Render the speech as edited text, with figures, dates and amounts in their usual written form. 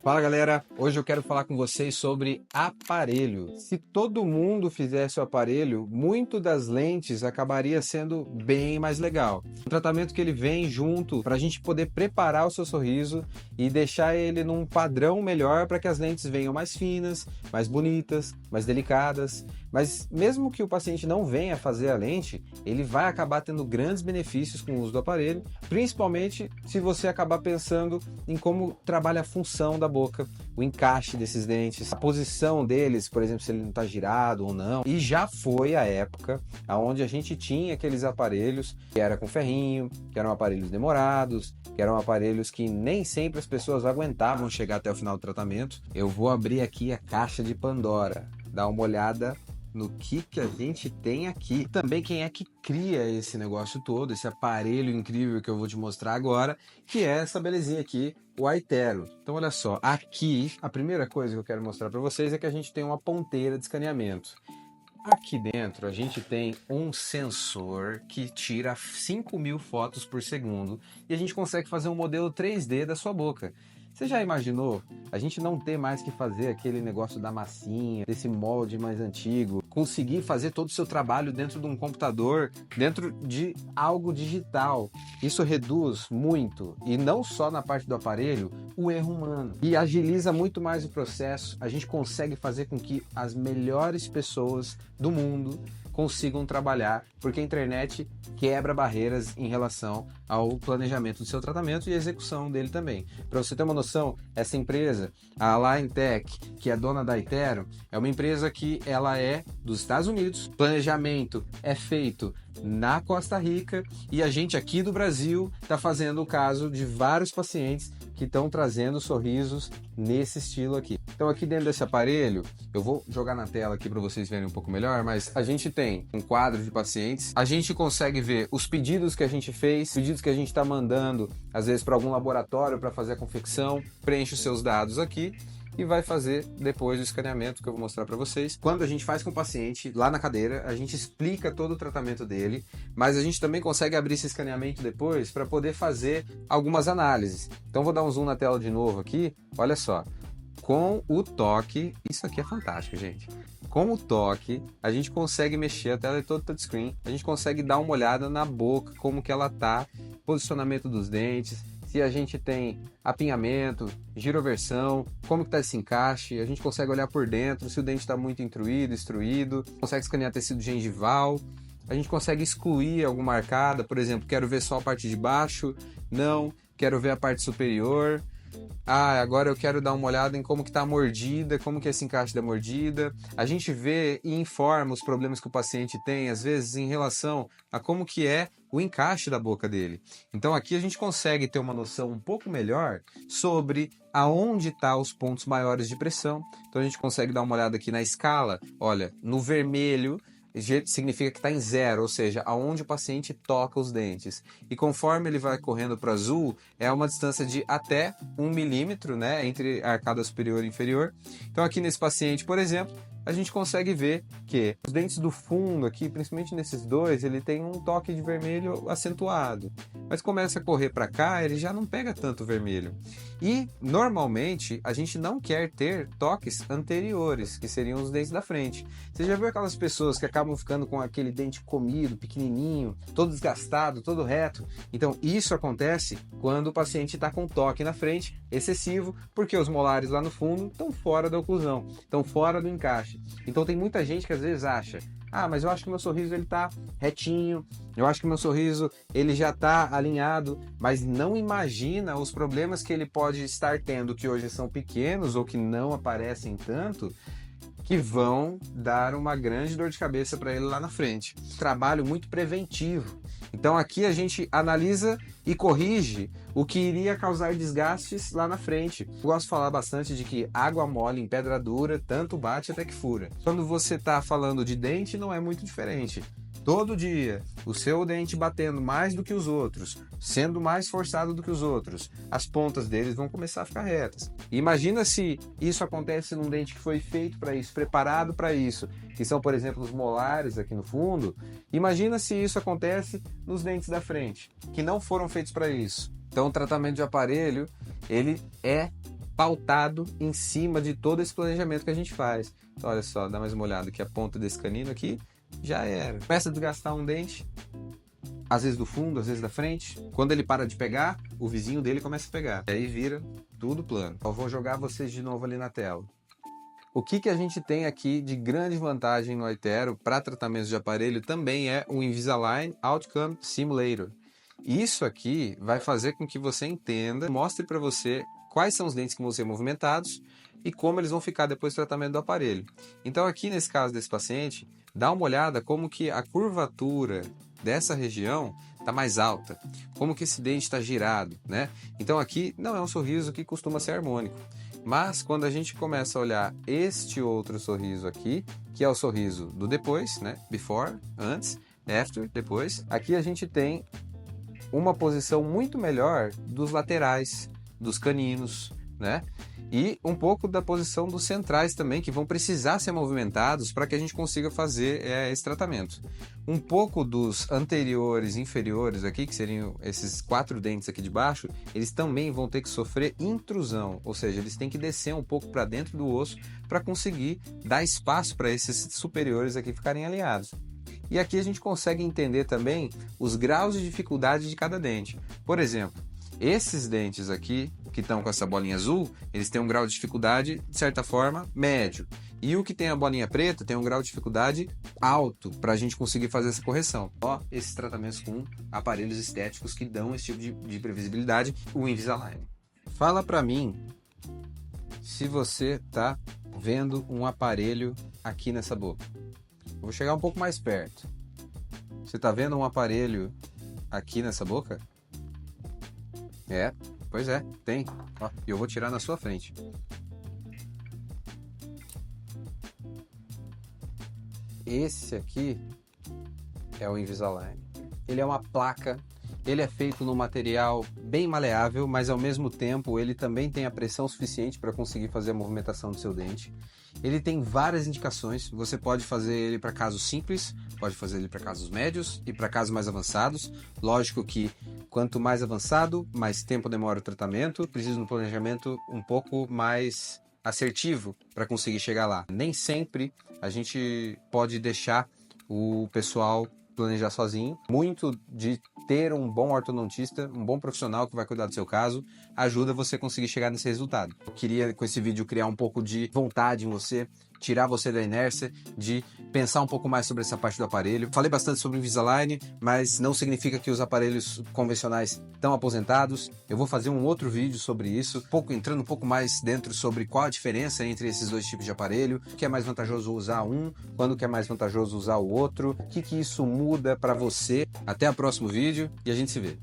Fala galera, hoje eu quero falar com vocês sobre aparelho. Se todo mundo fizesse o aparelho, muito das lentes acabaria sendo bem mais legal. O tratamento que ele vem junto para a gente poder preparar o seu sorriso e deixar ele num padrão melhor para que as lentes venham mais finas, mais bonitas, mais delicadas. Mas mesmo que o paciente não venha fazer a lente, ele vai acabar tendo grandes benefícios com o uso do aparelho, principalmente se você acabar pensando em como trabalha a função da boca, o encaixe desses dentes, a posição deles, por exemplo, se ele não está girado ou não. E já foi a época onde a gente tinha aqueles aparelhos que era com ferrinho, que eram aparelhos demorados, que eram aparelhos que nem sempre as pessoas aguentavam chegar até o final do tratamento. Eu vou abrir aqui a caixa de Pandora, dar uma olhada no que a gente tem aqui. Também quem é que cria esse negócio todo, esse aparelho incrível que eu vou te mostrar agora, que é essa belezinha aqui, o Aitero. Então olha só, aqui a primeira coisa que eu quero mostrar para vocês é que a gente tem uma ponteira de escaneamento. Aqui dentro a gente tem um sensor que tira 5.000 fotos por segundo e a gente consegue fazer um modelo 3D da sua boca. Você já imaginou a gente não ter mais que fazer aquele negócio da massinha, desse molde mais antigo, conseguir fazer todo o seu trabalho dentro de um computador, dentro de algo digital? Isso reduz muito, e não só na parte do aparelho, o erro humano. E agiliza muito mais o processo. A gente consegue fazer com que as melhores pessoas do mundo consigam trabalhar, porque a internet quebra barreiras em relação ao planejamento do seu tratamento e a execução dele também. Para você ter uma noção, essa empresa, a Align Tech, que é dona da Aitero, é uma empresa que ela é dos Estados Unidos, o planejamento é feito na Costa Rica e a gente aqui do Brasil está fazendo o caso de vários pacientes que estão trazendo sorrisos nesse estilo aqui. Então aqui dentro desse aparelho, eu vou jogar na tela aqui para vocês verem um pouco melhor, mas a gente tem um quadro de pacientes, a gente consegue ver os pedidos que a gente fez, pedidos que a gente está mandando, às vezes para algum laboratório para fazer a confecção, preenche os seus dados aqui e vai fazer depois o escaneamento que eu vou mostrar para vocês. Quando a gente faz com o paciente lá na cadeira, a gente explica todo o tratamento dele, mas a gente também consegue abrir esse escaneamento depois para poder fazer algumas análises. Então vou dar um zoom na tela de novo aqui, olha só. Com o toque, isso aqui é fantástico, gente. Com o toque, a gente consegue mexer, a tela é toda touchscreen, a gente consegue dar uma olhada na boca, como que ela tá, posicionamento dos dentes, se a gente tem apinhamento, giroversão, como que está esse encaixe, a gente consegue olhar por dentro, se o dente está muito intruído, extruído, consegue escanear tecido gengival, a gente consegue excluir alguma arcada, por exemplo, quero ver só a parte de baixo, não, quero ver a parte superior. Agora eu quero dar uma olhada em como que está a mordida, como que é esse encaixe da mordida. A gente vê e informa os problemas que o paciente tem, às vezes em relação a como que é o encaixe da boca dele. Então aqui a gente consegue ter uma noção um pouco melhor sobre aonde estão os pontos maiores de pressão. Então a gente consegue dar uma olhada aqui na escala, olha, no vermelho significa que está em 0, ou seja, aonde o paciente toca os dentes. E conforme ele vai correndo para azul, é uma distância de até 1 milímetro, né, entre a arcada superior e inferior. Então aqui nesse paciente, por exemplo, a gente consegue ver que os dentes do fundo aqui, principalmente nesses dois, ele tem um toque de vermelho acentuado. Mas começa a correr para cá, ele já não pega tanto vermelho. E, normalmente, a gente não quer ter toques anteriores, que seriam os dentes da frente. Você já viu aquelas pessoas que acabam ficando com aquele dente comido, pequenininho, todo desgastado, todo reto? Então, isso acontece quando o paciente está com toque na frente, excessivo, porque os molares lá no fundo estão fora da oclusão, estão fora do encaixe. Então tem muita gente que às vezes acha, mas eu acho que meu sorriso ele tá retinho, eu acho que meu sorriso ele já tá alinhado, mas não imagina os problemas que ele pode estar tendo, que hoje são pequenos ou que não aparecem tanto, que vão dar uma grande dor de cabeça para ele lá na frente. Trabalho muito preventivo. Então aqui a gente analisa e corrige o que iria causar desgastes lá na frente. Eu gosto de falar bastante de que água mole em pedra dura, tanto bate até que fura. Quando você está falando de dente, não é muito diferente. Todo dia, o seu dente batendo mais do que os outros, sendo mais forçado do que os outros, as pontas deles vão começar a ficar retas. E imagina se isso acontece num dente que foi feito para isso, preparado para isso, que são, por exemplo, os molares aqui no fundo. Imagina se isso acontece nos dentes da frente, que não foram feitos para isso. Então, o tratamento de aparelho, ele é pautado em cima de todo esse planejamento que a gente faz. Então, olha só, dá mais uma olhada aqui, a ponta desse canino aqui, já era. Começa a desgastar um dente, às vezes do fundo, às vezes da frente. Quando ele para de pegar, o vizinho dele começa a pegar. E aí vira tudo plano. Eu vou jogar vocês de novo ali na tela. O que a gente tem aqui de grande vantagem no iTero para tratamentos de aparelho também é o Invisalign Outcome Simulator. Isso aqui vai fazer com que você entenda, mostre para você quais são os dentes que vão ser movimentados e como eles vão ficar depois do tratamento do aparelho. Então aqui nesse caso desse paciente, dá uma olhada como que a curvatura dessa região está mais alta, como que esse dente está girado, né? Então aqui não é um sorriso que costuma ser harmônico. Mas quando a gente começa a olhar este outro sorriso aqui, que é o sorriso do depois, né? Before, antes, after, depois. Aqui a gente tem uma posição muito melhor dos laterais, dos caninos, né? E um pouco da posição dos centrais também, que vão precisar ser movimentados para que a gente consiga fazer esse tratamento. Um pouco dos anteriores e inferiores aqui, que seriam esses 4 dentes aqui de baixo, eles também vão ter que sofrer intrusão, ou seja, eles têm que descer um pouco para dentro do osso para conseguir dar espaço para esses superiores aqui ficarem alinhados. E aqui a gente consegue entender também os graus de dificuldade de cada dente. Por exemplo, esses dentes aqui, que estão com essa bolinha azul, eles têm um grau de dificuldade, de certa forma, médio. E o que tem a bolinha preta tem um grau de dificuldade alto para a gente conseguir fazer essa correção. Ó, esses tratamentos com aparelhos estéticos que dão esse tipo de previsibilidade, o Invisalign. Fala para mim se você tá vendo um aparelho aqui nessa boca. Eu vou chegar um pouco mais perto. Você tá vendo um aparelho aqui nessa boca? É, pois é, tem. Ó, e eu vou tirar na sua frente. Esse aqui é o Invisalign. Ele é uma placa, ele é feito num material bem maleável, mas ao mesmo tempo ele também tem a pressão suficiente para conseguir fazer a movimentação do seu dente. Ele tem várias indicações, você pode fazer ele para casos simples, pode fazer ele para casos médios e para casos mais avançados. Lógico que quanto mais avançado, mais tempo demora o tratamento, precisa de um planejamento um pouco mais assertivo para conseguir chegar lá. Nem sempre a gente pode deixar o pessoal planejar sozinho. Muito de ter um bom ortodontista, um bom profissional que vai cuidar do seu caso, ajuda você a conseguir chegar nesse resultado. Eu queria, com esse vídeo, criar um pouco de vontade em você, tirar você da inércia, de pensar um pouco mais sobre essa parte do aparelho. Falei bastante sobre o Invisalign, mas não significa que os aparelhos convencionais estão aposentados. Eu vou fazer um outro vídeo sobre isso, entrando um pouco mais dentro sobre qual a diferença entre esses dois tipos de aparelho, o que é mais vantajoso usar um, quando que é mais vantajoso usar o outro, o que isso muda para você. Até o próximo vídeo e a gente se vê.